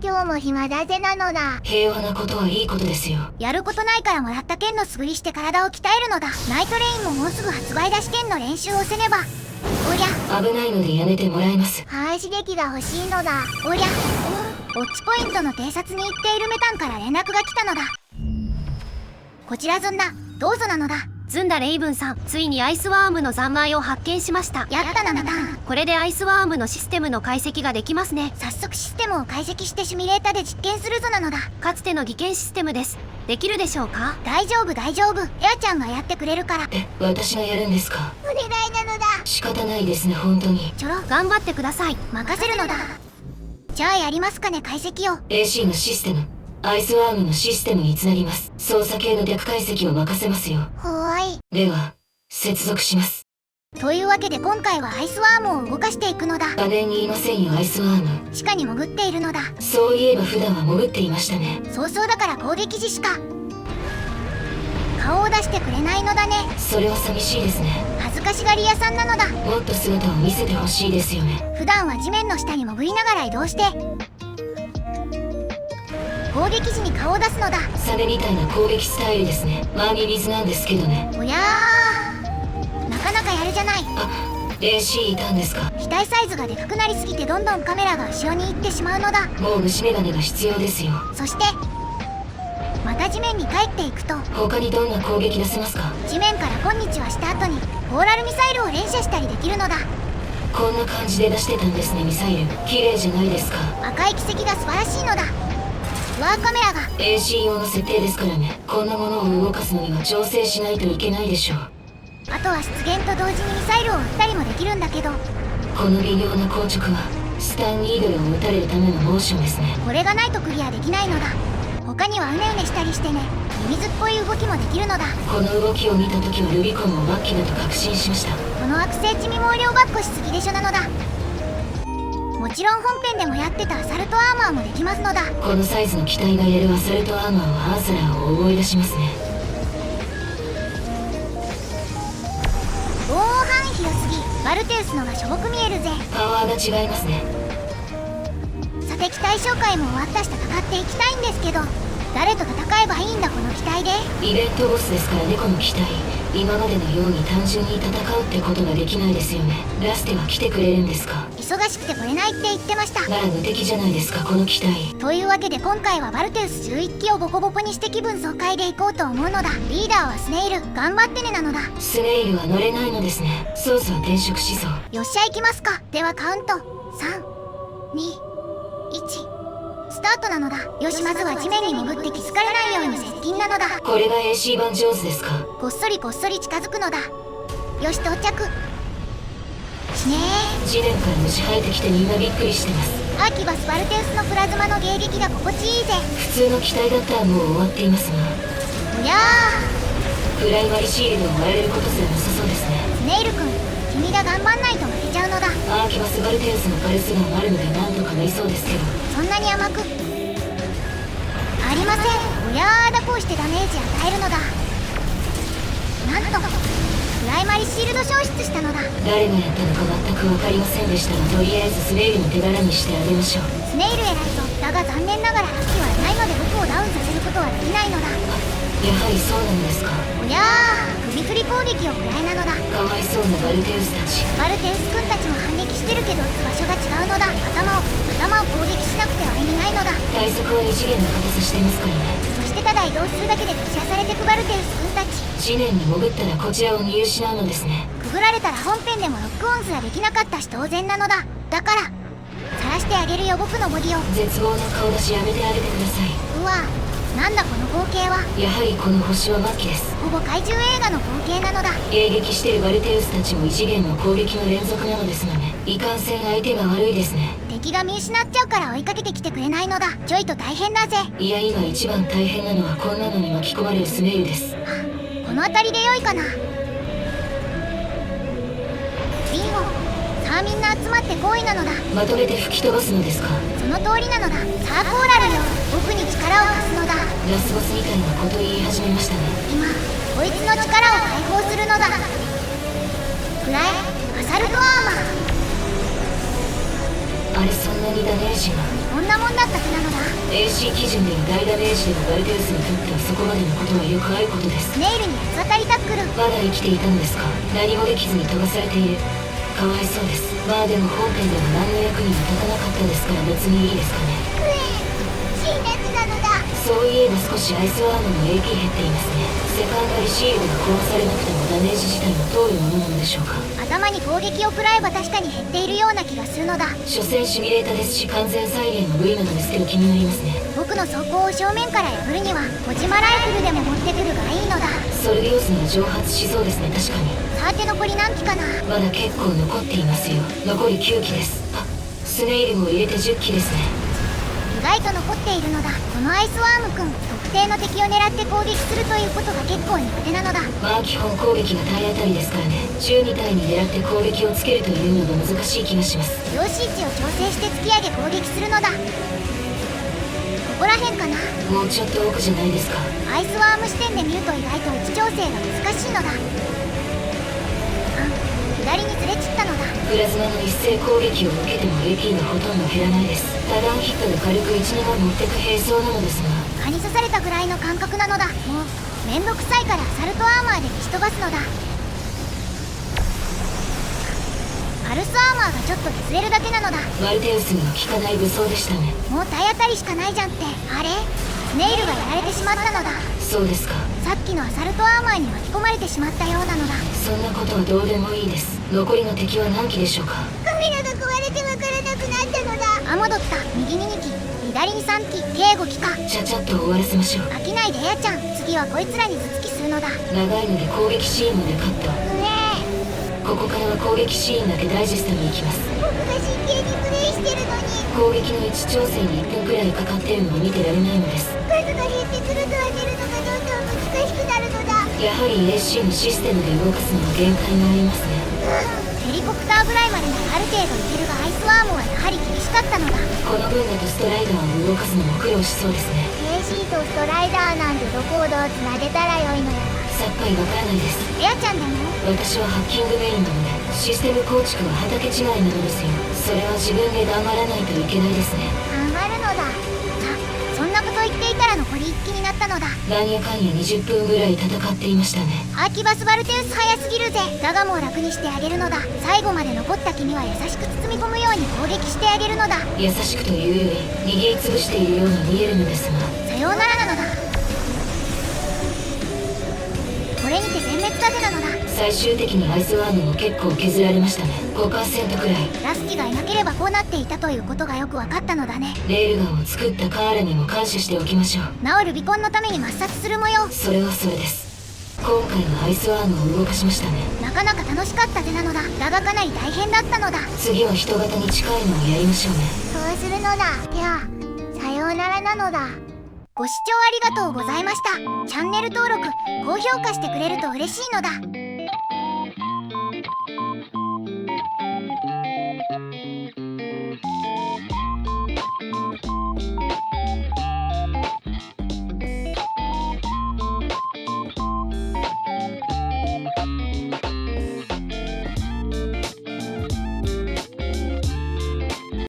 今日も暇だぜなのだ。平和なことはいいことですよ。やることないからもらった剣の素振りして体を鍛えるのだ。ナイトレインももうすぐ発売だし剣の練習をせねば。おりゃ、危ないのでやめてもらえます。はい、刺激が欲しいのだ。おりゃ、ウォッチポイントの偵察に行っているメタンから連絡が来たのだ。こちらずんだ、どうぞなのだ。ずんだレイブンさん、ついにアイスワームの残骸を発見しました。やったなのだ。これでアイスワームのシステムの解析ができますね。早速システムを解析してシミュレータで実験するぞなのだ。かつての偽剣システムです。できるでしょうか？大丈夫大丈夫、エアちゃんがやってくれるから。私がやるんですか？お願いなのだ。仕方ないですね、本当に。ちょろ、頑張ってください。任せるのだ。じゃあやりますかね、解析を。 AC のシステム、アイスワームのシステムにつなぎます。操作系の逆解析を任せますよ。ほーい。では接続します。というわけで今回はアイスワームを動かしていくのだ。画面にいませんよ、アイスワーム。地下に潜っているのだ。そういえば普段は潜っていましたね。早々だから攻撃時しか顔を出してくれないのだね。それは寂しいですね。恥ずかしがり屋さんなのだ。もっと姿を見せてほしいですよね。普段は地面の下に潜りながら移動して攻撃時に顔を出すのだ。サメみたいな攻撃スタイルですね。周り水なんですけどね。おやー、なかなかやるじゃない。AC いたんですか？額サイズがでかくなりすぎてどんどんカメラが後ろに行ってしまうのだ。もう虫眼鏡が必要ですよ。そしてまた地面に帰っていくと、他にどんな攻撃出せますか？地面から「こんにちは」した後にポーラルミサイルを連射したりできるのだ。こんな感じで出してたんですね、ミサイル。綺麗じゃないですか。赤い軌跡が素晴らしいのだ。フアーカメラが AC 用の設定ですからね。こんなものを動かすのには調整しないといけないでしょう。あとは出現と同時にミサイルを撃ったりもできるんだけど、この微妙な硬直はスタンニードルを撃たれるためのモーションですね。これがないとクリアできないのだ。他にはうねうねしたりしてね、ミミズっぽい動きもできるのだ。この動きを見た時はルビコンも末期だと確信しました。この惑星地味毛量ばっこしすぎでしょなのだ。もちろん本編でもやってたアサルトアーマーもできますのだ。このサイズの機体がやるアサルトアーマーはアーサラーを思い出しますね。防音範囲広すぎ、バルテウスのがしょぼく見えるぜ。パワーが違いますね。さて機体紹介も終わったし戦っていきたいんですけど、誰と戦えばいいんだこの機体で。イベントボスですからね、この機体。今までのように単純に戦うってことができないですよね。ラステは来てくれるんですか？忙しくて来れないって言ってました。なら無敵じゃないですか、この機体。というわけで今回はバルテウス11機をボコボコにして気分爽快でいこうと思うのだ。リーダーはスネイル、頑張ってねなのだ。スネイルは乗れないのですね。操作は転職しそう。よっしゃ行きますか。ではカウント3、2、1スタートなのだ。よし、まずは地面に潜って気づかれないように接近なのだ。これが AC 版上手ですか？こっそりこっそり近づくのだ。よし到着しねー。地面から虫生えてきてみんなびっくりしてます。アーキバス・バルテウスのプラズマの迎撃が心地いいぜ。普通の機体だったらもう終わっていますが、おやプライマリシールドを割られることすらなさそうですね。ー、スネイル君、君が頑張んないと負けちゃうのだ。アーキバス・バルテウスのパルスガンあるのでなんとかなりそうですけど。そんなに甘くありません。おやーだ、こうしてダメージ与えるのだ。なんとプライマリシールド消失したのだ。誰がやったのか全く分かりませんでしたが、とりあえずスネイルの手柄にしてあげましょう。スネイル偉いぞ。だが残念ながら覇気はいないので僕をダウンさせることはできないのだ。やはりそうなのですか。おやー、首振り攻撃を食らいなのだ。かわいそうなバルテウスたち。バルテウス君たちも反撃してるけど場所が違うのだ。頭を攻撃しなくては意味ないのだ。体速は異次元の硬さしていますからね。そしてただ移動するだけで突射されてくバルテウス君たち。地面に潜ったらこちらを見失うのですね。くぐられたら本編でもロックオンすらできなかったし当然なのだ。だから晒してあげるよ僕のボディを。絶望の顔出しやめてあげてください。うわ、なんだこの光景は。やはりこの星は末期です。ほぼ怪獣映画の光景なのだ。迎撃しているバルテウスたちも異次元の攻撃の連続なのですので、いかんせん相手が悪いですね。敵が見失っちゃうから追いかけてきてくれないのだ。ちょいと大変だぜ。いや、今一番大変なのはこんなのに巻き込まれるスネイルです。この辺りで良いかな。ビンゴ、さあみんな集まって好意なのだ。まとめて吹き飛ばすのですか？その通りなのだ。さあコーラルよ、僕に力を貸すのだ。ラスボスみたいなこと言い始めましたね。今こいつの力を解放するのだ。フライアサルトアーマー。あれ、そんなにダメージが。こんなもんだった気なのだ。AC 基準での大ダメージでのバルテウスにとってはそこまでのことはよくあることです。スネイルに八つ当たりタックル。まだ生きていたのですか。何もできずに飛ばされている。かわいそうです。まあでも本編では何の役にも立たなかったですから別にいいですかね。クエン、死んだなのだ。そういえば少しアイスワームの AP 減っていますね。セカンダリシールドが壊されなくてもダメージ自体は通るものなのでしょうか。頭に攻撃を食らえば確かに減っているような気がするのだ。所詮シミュレータですし完全再現の V なのですけど気になりますね。僕の走行を正面から破るには小島ライフルでも持ってくるがいいのだ。ソルビオスなら蒸発しそうですね。確かに。さて残り何機かな。まだ結構残っていますよ。残り9機です。あ、スネイルを入れて10機ですね。意外と残っているのだ。このアイスワームくん、特定の敵を狙って攻撃するということが結構苦手なのだ。まあ基本攻撃が体当たりですからね。12体に狙って攻撃をつけるというのが難しい気がします。量子位置を調整して突き上げ攻撃するのだ。ここら辺かな。もうちょっと奥じゃないですか。アイスワーム視点で見ると意外と位置調整が難しいのだ。左にずれ散ったのだ。プラズマの一斉攻撃を受けても AP がほとんど減らないです。多段ヒットで軽く 1,2 番持ってく兵装なのですが、蚊に刺されたぐらいの感覚なのだ。もうめんどくさいからアサルトアーマーで消し飛ばすのだ。パルスアーマーがちょっと削れるだけなのだ。マルテウスには効かない武装でしたね。もう体当たりしかないじゃんって。あれ、スネイルがやられてしまったのだ。そうですか。さっきのアサルトアーマーに巻き込まれてしまったようなのだ。そんなことはどうでもいいです。残りの敵は何機でしょうか。カメラが壊れてわからなくなったのだ。あ、戻った。右に2機、左に3機、計5機か。ちゃちゃっと終わらせましょう。飽きないでエアちゃん。次はこいつらに頭突きするのだ。長いので攻撃シーンまでカット。ここからは攻撃シーンだけダイジェストに行きます。僕が真剣にプレイしてるのに攻撃の位置調整に1分くらいかかってるのを見てられないのです。数が減ってくると当てるのがどんどん難しくなるのだ。やはり AC のシステムで動かすのは限界がありますね。ヘリコプターぐらいまでならある程度いけるがアイスワームはやはり厳しかったのだ。この分だとストライダーを動かすのも苦労しそうですね。 AC とストライダーなんてどこをどうつなげたらよいのやら。さっぱりわからないです。エアちゃんでも私はハッキングメインなのでシステム構築は畑違いなのですよ。それは自分で頑張らないといけないですね。頑張るのだ。そんなこと言っていたら残り1機になったのだ。なんやかんや20分ぐらい戦っていましたね。アーキバスバルテウス早すぎるぜ。だがもう楽にしてあげるのだ。最後まで残った君は優しく包み込むように攻撃してあげるのだ。優しくというより握りつぶしているように見えるのですが、さようならなのだ。これにて全滅だぜなのだ。最終的にアイスワームも結構削られましたね。5%くらい。ラスキがいなければこうなっていたということがよく分かったのだね。レールガンを作ったカーラにも感謝しておきましょう。ナオルビコンのために抹殺する模様。それはそれです。今回はアイスワームを動かしましたね。なかなか楽しかったぜなのだ。だがかなり大変だったのだ。次は人型に近いのをやりましょうね。そうするのだ。ではさようならなのだ。ご視聴ありがとうございました。チャンネル登録、高評価してくれると嬉しいのだ。